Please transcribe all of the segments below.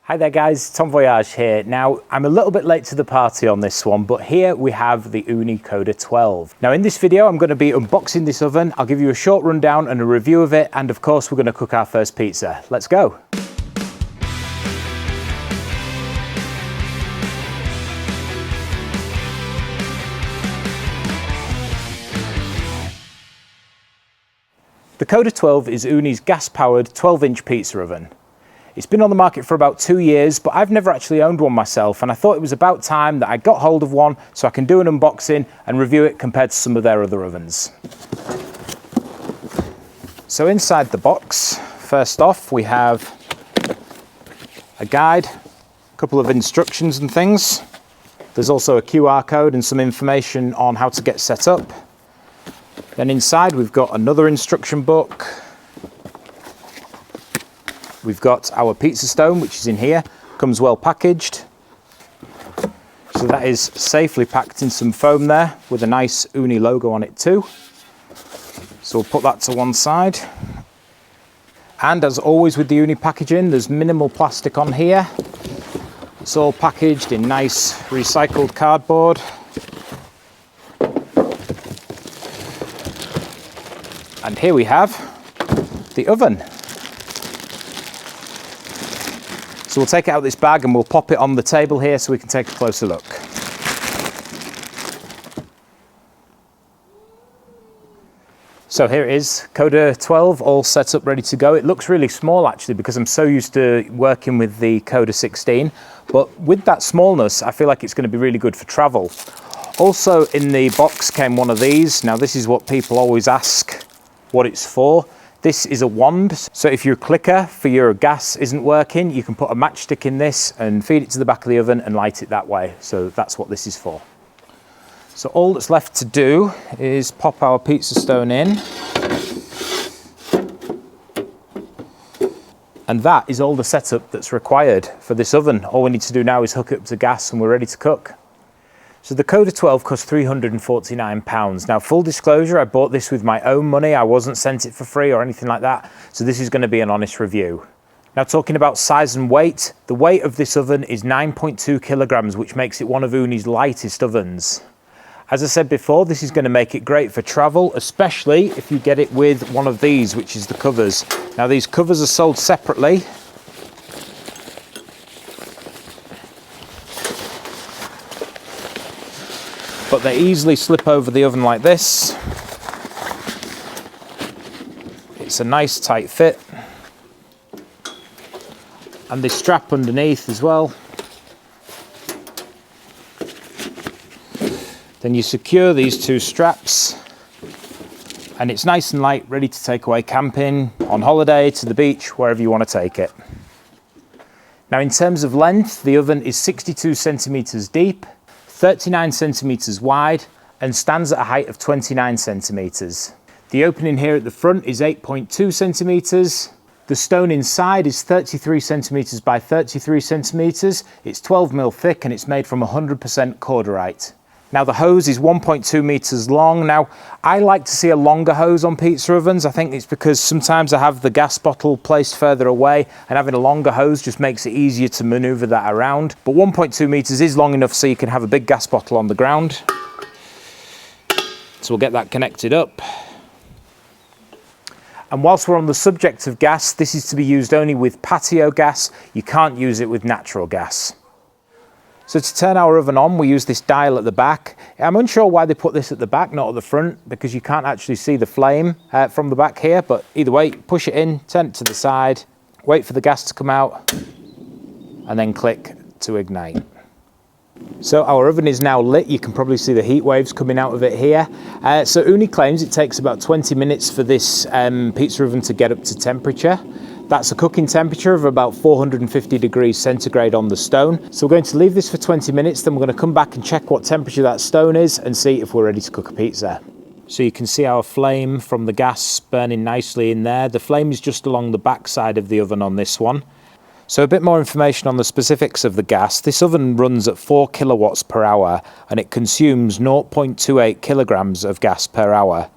Hi there guys, Tom Voyage here. Now, I'm a little bit late to the party on this one, but here we have the Ooni Koda 12. Now in this video, I'm going to be unboxing this oven. I'll give you a short rundown and a review of it, and of course we're going to cook our first pizza. Let's go. The Koda 12 is Ooni's gas-powered 12-inch pizza oven. It's been on the market for about 2 years, but I've never actually owned one myself, and I thought it was about time that I got hold of one so I can do an unboxing and review it compared to some of their other ovens. So inside the box, first off, we have a guide, a couple of instructions and things. There's also a QR code and some information on how to get set up. Then inside we've got another instruction book. We've got our pizza stone, which is in here, comes well packaged. So that is safely packed in some foam there with a nice Ooni logo on it too. So we'll put that to one side. And as always with the Ooni packaging, there's minimal plastic on here. It's all packaged in nice recycled cardboard. And here we have the oven. So we'll take it out of this bag and we'll pop it on the table here so we can take a closer look. So here it is, Koda 12 all set up ready to go. It looks really small actually because I'm so used to working with the Koda 16, but with that smallness I feel like it's going to be really good for travel. Also in the box came one of these. Now this is what people always ask what it's for. This is a wand, so if your clicker for your gas isn't working, you can put a matchstick in this and feed it to the back of the oven and light it that way. So that's what this is for. So all that's left to do is pop our pizza stone in. And that is all the setup that's required for this oven. All we need to do now is hook it up to gas and we're ready to cook. So the Koda 12 cost £349. Now, full disclosure, I bought this with my own money. I wasn't sent it for free or anything like that. So this is going to be an honest review. Now, talking about size and weight, the weight of this oven is 9.2 kilograms, which makes it one of Ooni's lightest ovens. As I said before, this is going to make it great for travel, especially if you get it with one of these, which is the covers. Now, these covers are sold separately. But they easily slip over the oven like this. It's a nice tight fit. And they strap underneath as well. Then you secure these two straps. And it's nice and light, ready to take away camping, on holiday, to the beach, wherever you want to take it. Now in terms of length, the oven is 62 centimeters deep, 39 centimeters wide, and stands at a height of 29 centimeters. The opening here at the front is 8.2 centimeters. The stone inside is 33 centimeters by 33 centimeters. It's 12 mil thick and it's made from 100% cordierite. Now the hose is 1.2 meters long. Now I like to see a longer hose on pizza ovens. I think it's because sometimes I have the gas bottle placed further away and having a longer hose just makes it easier to maneuver that around. But 1.2 meters is long enough so you can have a big gas bottle on the ground. So we'll get that connected up. And whilst we're on the subject of gas, this is to be used only with patio gas. You can't use it with natural gas. So to turn our oven on, we use this dial at the back. I'm unsure why they put this at the back, not at the front, because you can't actually see the flame from the back here. But either way, push it in, turn it to the side, wait for the gas to come out, and then click to ignite. So our oven is now lit. You can probably see the heat waves coming out of it here. So Ooni claims it takes about 20 minutes for this pizza oven to get up to temperature. That's a cooking temperature of about 450 degrees centigrade on the stone. So we're going to leave this for 20 minutes, then we're going to come back and check what temperature that stone is and see if we're ready to cook a pizza. So you can see our flame from the gas burning nicely in there. The flame is just along the back side of the oven on this one. So a bit more information on the specifics of the gas. This oven runs at 4 kilowatts per hour and it consumes 0.28 kilograms of gas per hour.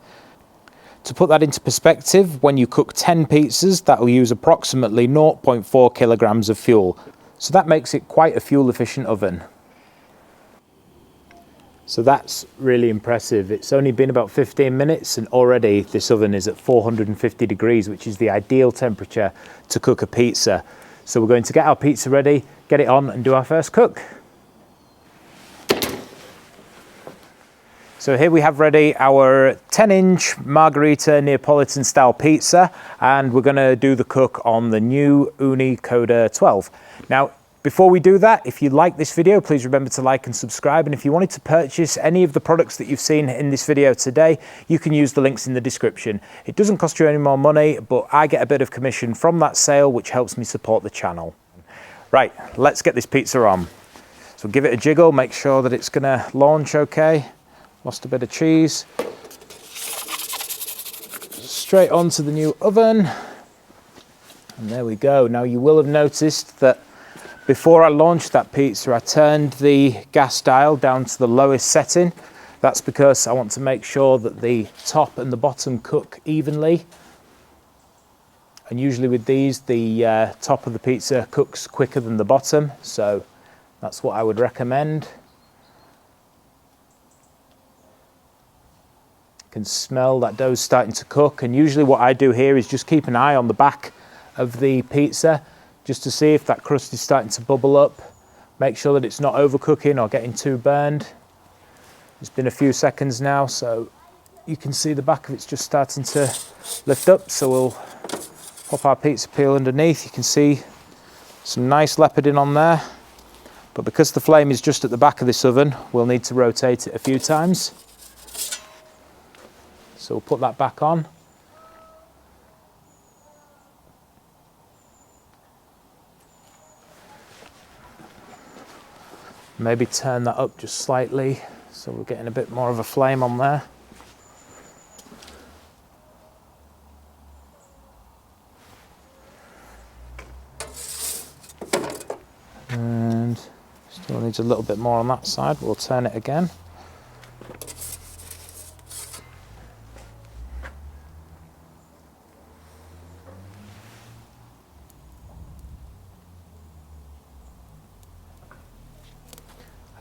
To put that into perspective, when you cook 10 pizzas, that will use approximately 0.4 kilograms of fuel. So that makes it quite a fuel efficient oven. So that's really impressive. It's only been about 15 minutes and already this oven is at 450 degrees, which is the ideal temperature to cook a pizza. So we're going to get our pizza ready, get it on and do our first cook. So here we have ready our 10-inch margherita Neapolitan style pizza, and we're going to do the cook on the new Ooni Koda 12. Now, before we do that, if you like this video, please remember to like and subscribe. And if you wanted to purchase any of the products that you've seen in this video today, you can use the links in the description. It doesn't cost you any more money, but I get a bit of commission from that sale, which helps me support the channel. Right, let's get this pizza on. So give it a jiggle, make sure that it's gonna launch okay. Lost a bit of cheese. Straight onto the new oven. And there we go. Now you will have noticed that before I launched that pizza, I turned the gas dial down to the lowest setting. That's because I want to make sure that the top and the bottom cook evenly. And usually with these, the top of the pizza cooks quicker than the bottom. So that's what I would recommend. You can smell that dough's starting to cook. And usually what I do here is just keep an eye on the back of the pizza, just to see if that crust is starting to bubble up. Make sure that it's not overcooking or getting too burned. It's been a few seconds now, so you can see the back of it's just starting to lift up. So we'll pop our pizza peel underneath. You can see some nice leoparding on there. But because the flame is just at the back of this oven, we'll need to rotate it a few times. So we'll put that back on. Maybe turn that up just slightly so we're getting a bit more of a flame on there. And still needs a little bit more on that side. We'll turn it again.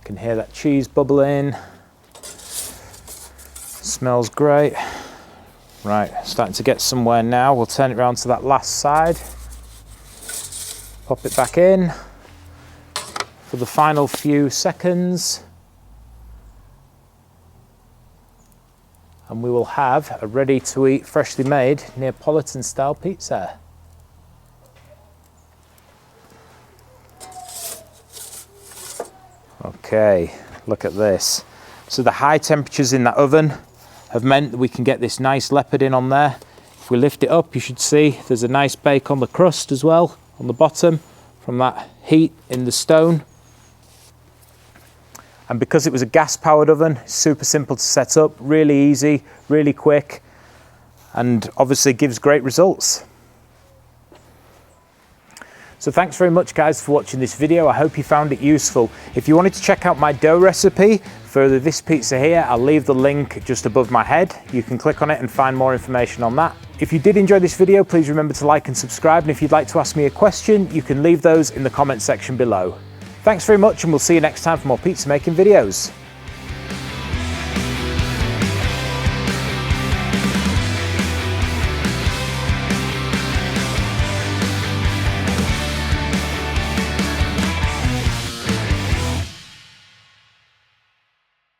Can hear that cheese bubbling. Smells great. Right, starting to get somewhere now. We'll turn it around to that last side. Pop it back in for the final few seconds. And we will have a ready to eat, freshly made Neapolitan style pizza. Okay, look at this. So the high temperatures in that oven have meant that we can get this nice leoparding on there. If we lift it up, you should see there's a nice bake on the crust as well, on the bottom, from that heat in the stone. And because it was a gas-powered oven, it's super simple to set up, really easy, really quick, and obviously gives great results. So thanks very much guys for watching this video. I hope you found it useful. If you wanted to check out my dough recipe for this pizza here, I'll leave the link just above my head. You can click on it and find more information on that. If you did enjoy this video, please remember to like and subscribe. And if you'd like to ask me a question, you can leave those in the comment section below. Thanks very much, and we'll see you next time for more pizza making videos.